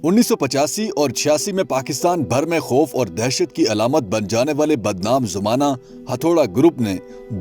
1985 اور 86 میں پاکستان بھر میں خوف اور دہشت کی علامت بن جانے والے بدنام زمانہ ہتھوڑا گروپ نے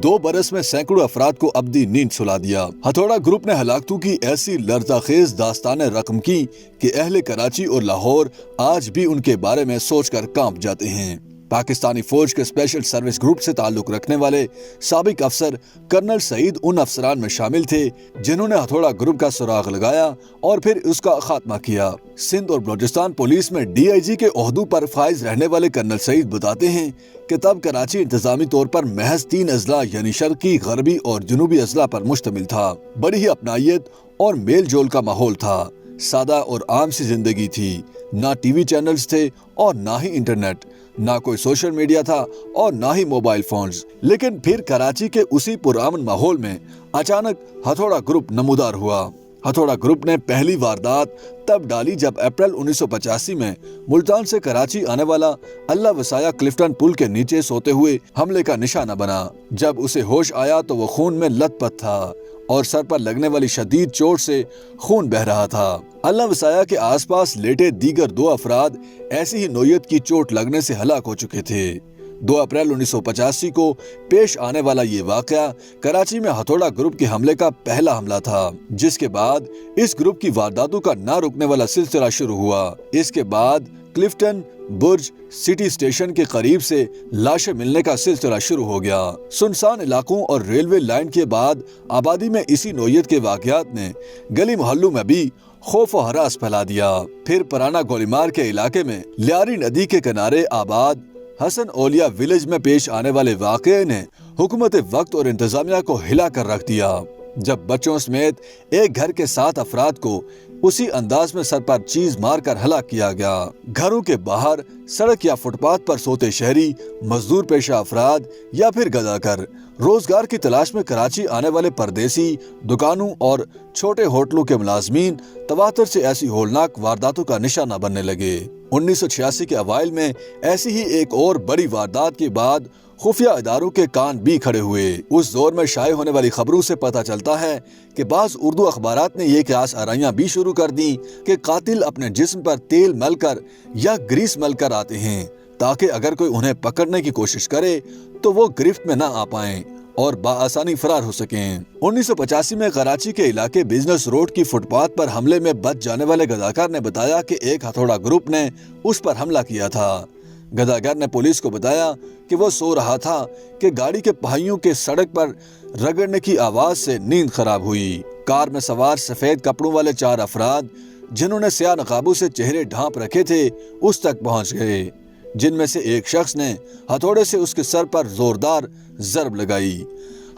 2 برس میں سینکڑوں افراد کو ابدی نیند سلا دیا۔ ہتھوڑا گروپ نے ہلاکتوں کی ایسی لرزاخیز داستانیں رقم کی کہ اہل کراچی اور لاہور آج بھی ان کے بارے میں سوچ کر کانپ جاتے ہیں۔ پاکستانی فوج کے اسپیشل سروس گروپ سے تعلق رکھنے والے سابق افسر کرنل سعید ان افسران میں شامل تھے جنہوں نے ہتھوڑا گروپ کا سراغ لگایا اور پھر اس کا خاتمہ کیا۔ سندھ اور بلوچستان پولیس میں ڈی آئی جی کے عہدوں پر فائز رہنے والے کرنل سعید بتاتے ہیں کہ تب کراچی انتظامی طور پر محض 3 اضلاع یعنی شرقی، غربی اور جنوبی اضلاع پر مشتمل تھا۔ بڑی ہی اپنائیت اور میل جول کا ماحول تھا۔ سادہ اور عام سی زندگی تھی۔ نہ ٹی وی چینلز تھے اور نہ ہی انٹرنیٹ، نہ کوئی سوشل میڈیا تھا اور نہ ہی موبائل فونز۔ لیکن پھر کراچی کے اسی پرامن ماحول میں اچانک ہتھوڑا گروپ نمودار ہوا۔ ہتھوڑا گروپ نے پہلی واردات تب ڈالی جب اپریل 1985 میں ملتان سے کراچی آنے والا اللہ وسایا کلفٹن پل کے نیچے سوتے ہوئے حملے کا نشانہ بنا۔ جب اسے ہوش آیا تو وہ خون میں لت پت تھا اور سر پر لگنے والی شدید چوٹ سے خون بہہ رہا تھا۔ اللہ وسایا کے آس پاس لیٹے دیگر 2 افراد ایسی ہی نوعیت کی چوٹ لگنے سے ہلاک ہو چکے تھے۔ 2 اپریل 1985 کو پیش آنے والا یہ واقعہ کراچی میں ہتھوڑا گروپ کے حملے کا پہلا حملہ تھا، جس کے بعد اس گروپ کی وارداتوں کا نہ رکنے والا سلسلہ شروع ہوا۔ اس کے بعد کلفٹن، برج، سٹی اسٹیشن کے قریب سے لاشیں ملنے کا سلسلہ شروع ہو گیا۔ سنسان علاقوں اور ریلوے لائن کے بعد آبادی میں اسی نوعیت کے واقعات نے گلی محلوں میں بھی خوف و ہراس پھیلا دیا۔ پھر پرانا گولیمار کے علاقے میں لیاری ندی کے کنارے آباد حسن اولیا ولیج میں پیش آنے والے واقعے نے حکومت وقت اور انتظامیہ کو ہلا کر رکھ دیا، جب بچوں سمیت ایک گھر کے 7 افراد کو اسی انداز میں سر پر چیز مار کر ہلاک کیا گیا۔ گھروں کے باہر سڑک یا فٹ پاتھ پر سوتے شہری، مزدور پیشہ افراد یا پھر گداکر روزگار کی تلاش میں کراچی آنے والے پردیسی، دکانوں اور چھوٹے ہوٹلوں کے ملازمین تواتر سے ایسی ہولناک وارداتوں کا نشانہ بننے لگے۔ 1986 کے اوائل میں ایسی ہی ایک اور بڑی واردات کے بعد خفیہ اداروں کے کان بھی کھڑے ہوئے۔ اس دور میں شائع ہونے والی خبروں سے پتہ چلتا ہے کہ بعض اردو اخبارات نے یہ قیاس آرائیاں بھی شروع کر دیں کہ قاتل اپنے جسم پر تیل مل کر یا گریس مل کر آتے ہیں تاکہ اگر کوئی انہیں پکڑنے کی کوشش کرے تو وہ گرفت میں نہ آ پائیں اور بآسانی فرار ہو سکیں۔ 1985 میں کراچی کے علاقے بزنس روڈ کی فٹ پاتھ پر حملے میں بچ جانے والے گداکار نے بتایا کہ ایک ہتھوڑا گروپ نے اس پر حملہ کیا تھا۔ گداگر نے پولیس کو بتایا کہ وہ سو رہا تھا کہ گاڑی کے پہیوں کے سڑک پر رگڑنے کی آواز سے نیند خراب ہوئی۔ کار میں سوار سفید کپڑوں والے 4 افراد جنہوں نے سیاہ نقابوں سے چہرے ڈھانپ رکھے تھے اس تک پہنچ گئے، جن میں سے ایک شخص نے ہتھوڑے سے اس کے سر پر زوردار ضرب لگائی۔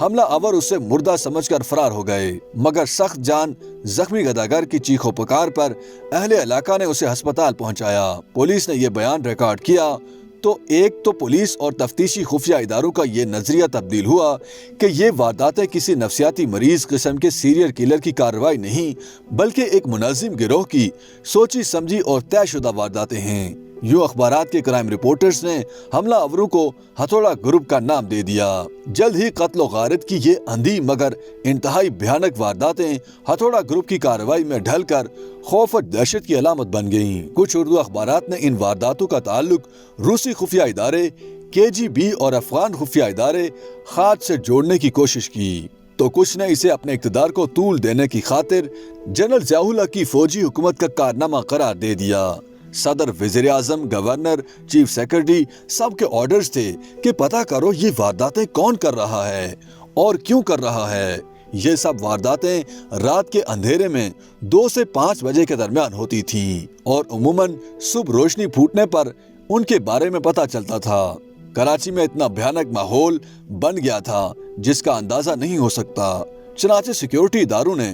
حملہ آور اسے مردہ سمجھ کر فرار ہو گئے، مگر سخت جان زخمی گداگر کی چیخ و پکار پر اہل علاقہ نے اسے ہسپتال پہنچایا۔ پولیس نے یہ بیان ریکارڈ کیا تو ایک تو پولیس اور تفتیشی خفیہ اداروں کا یہ نظریہ تبدیل ہوا کہ یہ وارداتیں کسی نفسیاتی مریض قسم کے سیریل کلر کی کارروائی نہیں بلکہ ایک منظم گروہ کی سوچی سمجھی اور طے شدہ وارداتیں ہیں۔ یوں اخبارات کے کرائم رپورٹرز نے حملہ آوروں کو ہتھوڑا گروپ کا نام دے دیا۔ جلد ہی قتل و غارت کی یہ اندھی مگر انتہائی بھیانک وارداتیں ہتھوڑا گروپ کی کارروائی میں ڈھل کر خوف و دہشت کی علامت بن گئیں۔ کچھ اردو اخبارات نے ان وارداتوں کا تعلق روسی خفیہ ادارے KGB اور افغان خفیہ ادارے خاص سے جوڑنے کی کوشش کی تو کچھ نے اسے اپنے اقتدار کو طول دینے کی خاطر جنرل ضیاء الحق کی فوجی حکومت کا کارنامہ قرار دے دیا۔ صدر، وزیر اعظم، گورنر، چیف سیکرٹری سب کے آرڈرز تھے کہ پتہ کرو یہ وارداتیں کون کر رہا ہے اور کیوں کر رہا ہے۔ یہ سب وارداتیں رات کے اندھیرے میں 2 سے 5 بجے کے درمیان ہوتی تھیں اور عموماً صبح روشنی پھوٹنے پر ان کے بارے میں پتہ چلتا تھا۔ کراچی میں اتنا بھیانک ماحول بن گیا تھا جس کا اندازہ نہیں ہو سکتا، چنانچہ سیکیورٹی اداروں نے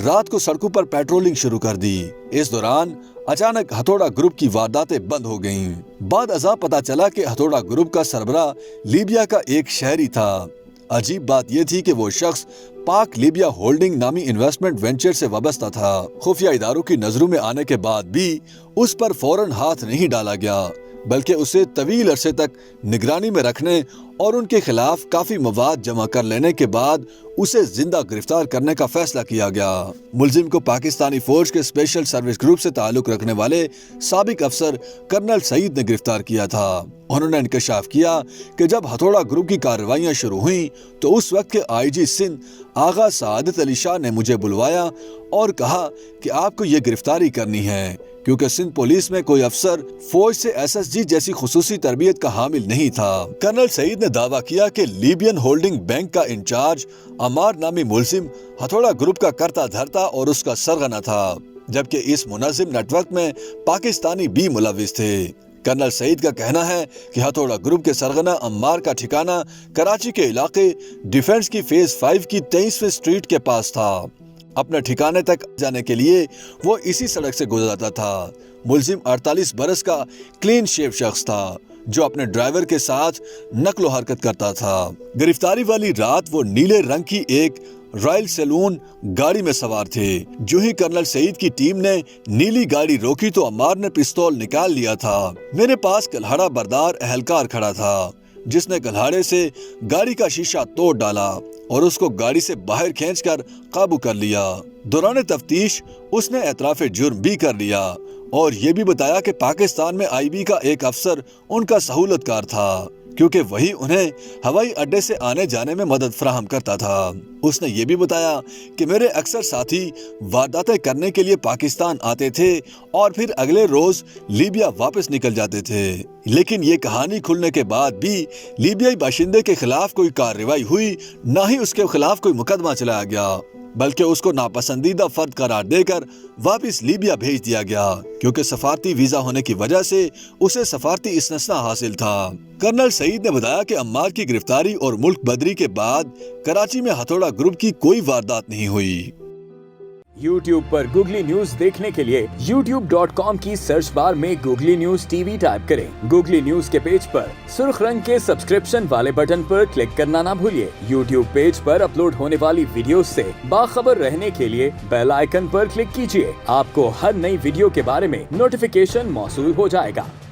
رات کو سڑکوں پر پیٹرولنگ شروع کر دی۔ اس دوران اچانک ہتھوڑا گروپ کی وارداتیں بند ہو گئیں۔ بعد ازاں پتہ چلا کہ ہتھوڑا گروپ کا سربراہ لیبیا کا ایک شہری تھا۔ عجیب بات یہ تھی کہ وہ شخص پاک لیبیا ہولڈنگ نامی انویسٹمنٹ وینچر سے وابستہ تھا۔ خفیہ اداروں کی نظروں میں آنے کے بعد بھی اس پر فوراً ہاتھ نہیں ڈالا گیا بلکہ اسے طویل عرصے تک نگرانی میں رکھنے اور ان کے خلاف کافی مواد جمع کر لینے کے بعد اسے زندہ گرفتار کرنے کا فیصلہ کیا گیا۔ ملزم کو پاکستانی فوج کے اسپیشل سروس گروپ سے تعلق رکھنے والے سابق افسر کرنل سعید نے گرفتار کیا تھا۔ انہوں نے انکشاف کیا کہ جب ہتھوڑا گروپ کی کارروائیاں شروع ہوئیں تو اس وقت کے آئی جی سندھ آغا سعادت علی شاہ نے مجھے بلوایا اور کہا کہ آپ کو یہ گرفتاری کرنی ہے، کیونکہ سندھ پولیس میں کوئی افسر فوج سے ایس ایس جی جیسی خصوصی تربیت کا حامل نہیں تھا۔ کرنل سعید نے دعویٰ کیا کہ لیبین ہولڈنگ بینک کا انچارج عمار نامی ملزم ہتھوڑا گروپ کا کرتا دھرتا اور اس کا سرغنہ تھا، جبکہ اس منظم نیٹ ورک میں پاکستانی بھی ملوث تھے۔ کرنل سعید کا کہنا ہے کہ ہتھوڑا گروپ کے سرغنہ عمار کا ٹھکانہ کراچی کے علاقے ڈیفنس کی فیز 5 کی 23ویں اسٹریٹ کے پاس تھا۔ اپنے ٹھکانے تک جانے کے لیے وہ اسی سڑک سے گزرتا تھا۔ ملزم 48 برس کا کلین شیو شخص تھا جو اپنے ڈرائیور کے ساتھ نقل و حرکت کرتا تھا۔ گرفتاری والی رات وہ نیلے رنگ کی ایک رائل سیلون گاڑی میں سوار تھے۔ جو ہی کرنل سعید کی ٹیم نے نیلی گاڑی روکی تو عمار نے پستول نکال لیا تھا۔ میرے پاس کلہاڑا بردار اہلکار کھڑا تھا جس نے کلہاڑے سے گاڑی کا شیشہ توڑ ڈالا اور اس کو گاڑی سے باہر کھینچ کر قابو کر لیا۔ دوران تفتیش اس نے اعتراف جرم بھی کر لیا اور یہ بھی بتایا کہ پاکستان میں آئی بی کا ایک افسر ان کا سہولت کار تھا، کیونکہ وہی انہیں ہوائی اڈے سے آنے جانے میں مدد فراہم کرتا تھا۔ اس نے یہ بھی بتایا کہ میرے اکثر ساتھی وارداتیں کرنے کے لیے پاکستان آتے تھے اور پھر اگلے روز لیبیا واپس نکل جاتے تھے، لیکن یہ کہانی کھلنے کے بعد بھی لیبیائی باشندے کے خلاف کوئی کارروائی ہوئی، نہ ہی اس کے خلاف کوئی مقدمہ چلایا گیا، بلکہ اس کو ناپسندیدہ فرد قرار دے کر واپس لیبیا بھیج دیا گیا، کیونکہ سفارتی ویزا ہونے کی وجہ سے اسے سفارتی استثناء حاصل تھا۔ کرنل سعید نے بتایا کہ عمار کی گرفتاری اور ملک بدری کے بعد کراچی میں ہتھوڑا گروپ کی کوئی واردات نہیں ہوئی۔ YouTube پر گوگلی نیوز دیکھنے کے لیے youtube.com کی سرچ بار میں googly news T V type کریں۔ گوگلی نیوز کے پیج پر سرخ رنگ کے سبسکرپشن والے بٹن پر کلک کرنا نہ بھولیے۔ YouTube پیج پر اپلوڈ ہونے والی ویڈیوز سے باخبر رہنے کے لیے بیل آئیکن پر کلک کیجیے۔ آپ کو ہر نئی ویڈیو کے بارے میں نوٹیفیکیشن موصول ہو جائے گا۔